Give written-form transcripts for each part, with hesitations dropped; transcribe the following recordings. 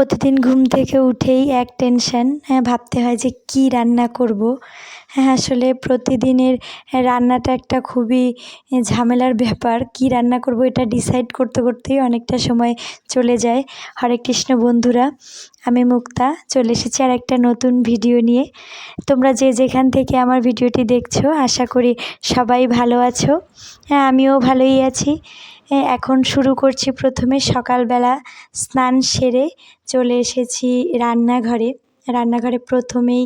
প্রতিদিন ঘুম থেকে উঠেই এক টেনশন, ভাবতে হয় যে কী রান্না করব। আসলে প্রতিদিনের রান্নাটা একটা খুবই ঝামেলার ব্যাপার। কী রান্না করব এটা ডিসাইড করতে করতেই অনেকটা সময় চলে যায়। হরে কৃষ্ণ বন্ধুরা, আমি মুক্তা চলে এসেছি আর একটা নতুন ভিডিও নিয়ে। তোমরা যে যেখান থেকে আমার ভিডিওটি দেখছো, আশা করি সবাই ভালো আছো। আমিও ভালোই আছি। এখন শুরু করছি। প্রথমে সকালবেলা স্নান সেরে চলে এসেছি রান্নাঘরে প্রথমেই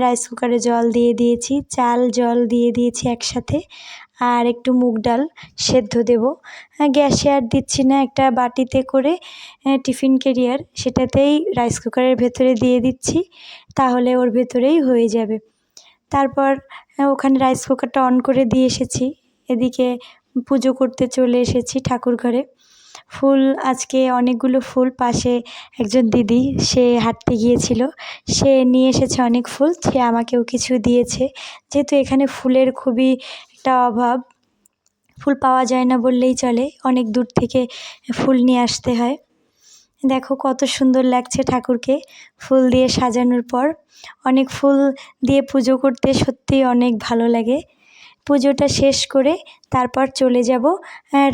রাইস কুকারে জল দিয়ে দিয়েছি, চাল জল দিয়ে দিয়েছি একসাথে, আর একটু মুগ ডাল সেদ্ধ দেব। গ্যাসে আর দিচ্ছি না, একটা বাটিতে করে টিফিন ক্যারিয়ার সেটাতেই রাইস কুকারের ভেতরে দিয়ে দিচ্ছি, তাহলে ওর ভেতরেই হয়ে যাবে। তারপর ওখানে রাইস কুকারটা অন করে দিয়ে এসেছি। এদিকে পুজো করতে চলে এসেছি ঠাকুর ঘরে। ফুল আজকে অনেকগুলো ফুল, পাশে একজন দিদি সে হাঁটতে গিয়েছিল, সে নিয়ে এসেছে অনেক ফুল, সে আমাকেও কিছু দিয়েছে। যেহেতু এখানে ফুলের খুবই একটা অভাব, ফুল পাওয়া যায় না বললেই চলে, অনেক দূর থেকে ফুল নিয়ে আসতে হয়। দেখো কত সুন্দর লাগছে ঠাকুরকে ফুল দিয়ে সাজানোর পর। অনেক ফুল দিয়ে পুজো করতে সত্যিই অনেক ভালো লাগে। পুজোটা শেষ করে তারপর চলে যাব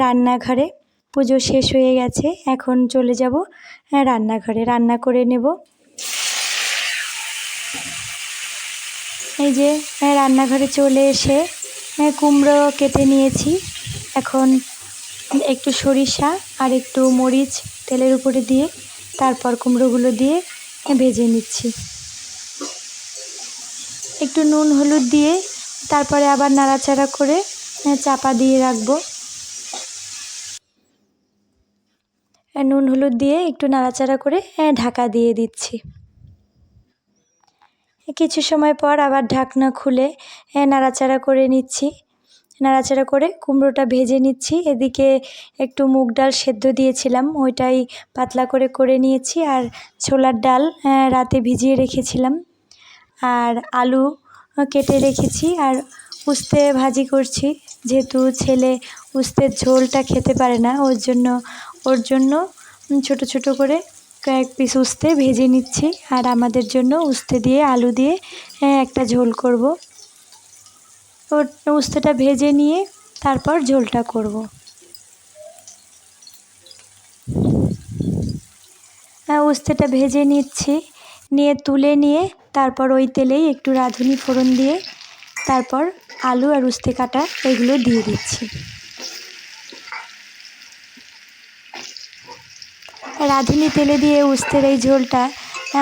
রান্নাঘরে। পুজো শেষ হয়ে গেছে, এখন চলে যাব রান্নাঘরে, রান্না করে নেব। এই যে রান্নাঘরে চলে এসে কুমড়ো কেটে নিয়েছি। এখন একটু সরিষা আর একটু মরিচ তেলের উপরে দিয়ে তারপর কুমড়োগুলো দিয়ে ভেজে নিচ্ছি। একটু নুন হলুদ দিয়ে তারপরে আবার নাড়াচাড়া করে চাপা দিয়ে রাখবো। নুন হলুদ দিয়ে একটু নাড়াচাড়া করে ঢাকা দিয়ে দিচ্ছি। কিছু সময় পর আবার ঢাকনা খুলে নাড়াচাড়া করে নিচ্ছি। নাড়াচাড়া করে কুমড়োটা ভেজে নিচ্ছি। এদিকে একটু মুগ ডাল সেদ্ধ দিয়েছিলাম, ওইটাই পাতলা করে নিয়েছি। আর ছোলার ডাল রাতে ভিজিয়ে রেখেছিলাম, আর আলু কেটে রেখেছি, আর উস্তে ভাজি করছি। যেহেতু ছেলে উস্তের ঝোলটা খেতে পারে না, ওর জন্য ছোট ছোট করে কয়েক পিস উস্তে ভেজে নিচ্ছি, আর আমাদের জন্য উস্তে দিয়ে আলু দিয়ে একটা ঝোল করব। উস্তেটা ভেজে নিয়ে তারপর ঝোলটা করব। উস্তেটা ভেজে নিচ্ছি, নিয়ে তুলে নিয়ে তারপর ওই তেলেই একটু রাঁধুনি ফোড়ন দিয়ে তারপর আলু আর উস্তে কাটা এগুলো দিয়ে দিচ্ছি। রাঁধুনি তেলে দিয়ে উস্তের এই ঝোলটা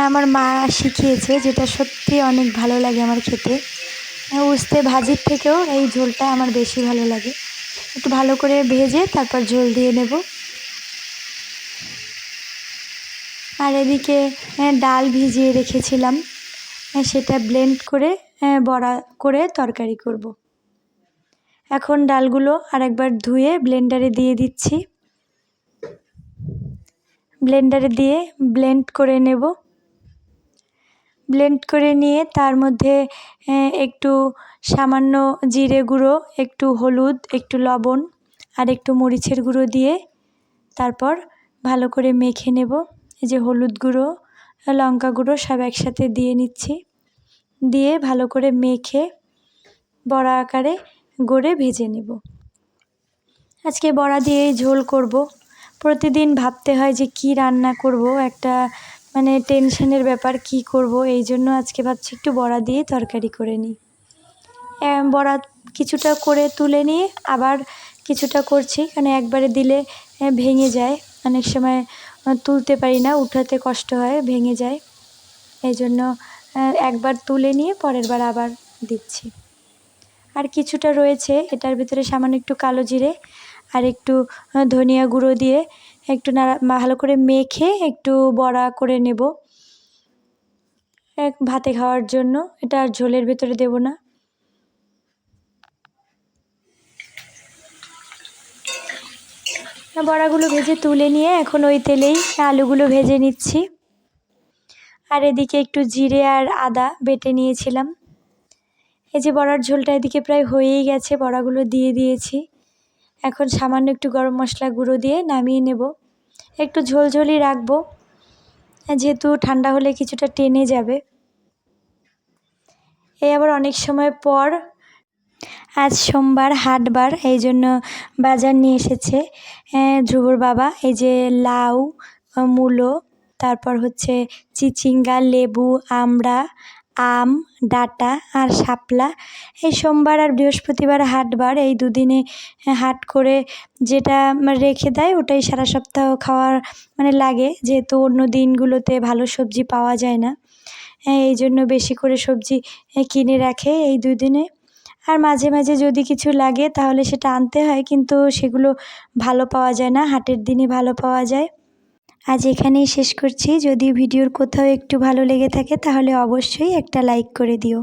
আমার মা শিখিয়েছে, যেটা সত্যি অনেক ভালো লাগে আমার খেতে। উস্তে ভাজির থেকেও এই ঝোলটা আমার বেশি ভালো লাগে। একটু ভালো করে ভেজে তারপর ঝোল দিয়ে নেব। আর এদিকে ডাল ভিজিয়ে রেখেছিলাম, সেটা ব্লেন্ড করে বড়া করে তরকারি করব। এখন ডালগুলো আরেকবার ধুয়ে ব্লেন্ডারে দিয়ে দিচ্ছি। ব্লেন্ডারে দিয়ে ব্লেন্ড করে নেব। ব্লেন্ড করে নিয়ে তার মধ্যে একটু সামান্য জিরে গুঁড়ো, একটু হলুদ, একটু লবণ আর একটু মরিচের গুঁড়ো দিয়ে তারপর ভালো করে মেখে নেব। এই যে হলুদ গুঁড়ো, লঙ্কা গুঁড়ো সব একসাথে দিয়ে নিচ্ছি, দিয়ে ভালো করে মেখে বড়া আকারে গড়ে ভেজে নেব। আজকে বড়া দিয়েই ঝোল করব। প্রতিদিন ভাবতে হয় যে কি রান্না করব, একটা মানে টেনশনের ব্যাপার, কি করব। এই জন্য আজকে ভাবছি একটু বড়া দিয়ে তরকারি করে নিই। বড়া কিছুটা করে তুলে নিয়ে আবার কিছুটা করছি, কারণ একবারে দিলে ভেঙে যায়, অনেক সময় তুলতে পারি না, উঠাতে কষ্ট হয়, ভেঙে যায়। এই জন্য একবার তুলে নিয়ে পরের বার আবার দিচ্ছি। আর কিছুটা রয়েছে, এটার ভিতরে সামান্য একটু কালো জিরে আর একটু ধনিয়া গুঁড়ো দিয়ে একটু ভালো করে মেখে একটু বড়া করে নেব ভাতে খাওয়ার জন্য। এটা আর ঝোলের ভেতরে দেব না। বড়াগুলো ভেজে তুলে নিয়ে এখন ওই তেলেই আলুগুলো ভেজে নিচ্ছি। আর এদিকে একটু জিরে আর আদা বেটে নিয়েছিলাম। এই যে বড়ার ঝোলটা এদিকে প্রায় হয়েই গেছে, বড়াগুলো দিয়ে দিয়েছি। এখন সামান্য একটু গরম মশলা গুঁড়ো দিয়ে নামিয়ে নেব। একটু ঝোলঝোলই রাখবো, যেহেতু ঠান্ডা হলে কিছুটা টেনে যাবে। এই আবার অনেক সময় পর আজ সোমবার হাটবার, এই জন্য বাজার নিয়ে এসেছে ধ্রুবর বাবা। এই যে লাউ, মূলো, তারপর হচ্ছে চিচিঙ্গা, লেবু, আমড়া, আম, ডাঁটা আর শাপলা। এই সোমবার আর বৃহস্পতিবার হাটবার, এই দুদিনে হাট করে যেটা রেখে দেয় ওটাই সারা সপ্তাহ খাওয়ার লাগে, যেহেতু অন্য দিনগুলোতে ভালো সবজি পাওয়া যায় না। এই জন্য বেশি করে সবজি কিনে রাখে এই দুদিনে। আর মাঝে মাঝে যদি কিছু লাগে তাহলে সেটা আনতে হয়, কিন্তু সেগুলো ভালো পাওয়া যায় না, হাটের দিনই ভালো পাওয়া যায়। আজ এখানেই শেষ করছি। যদি ভিডিওর কোথাও একটু ভালো লেগে থাকে তাহলে অবশ্যই একটা লাইক করে দিও।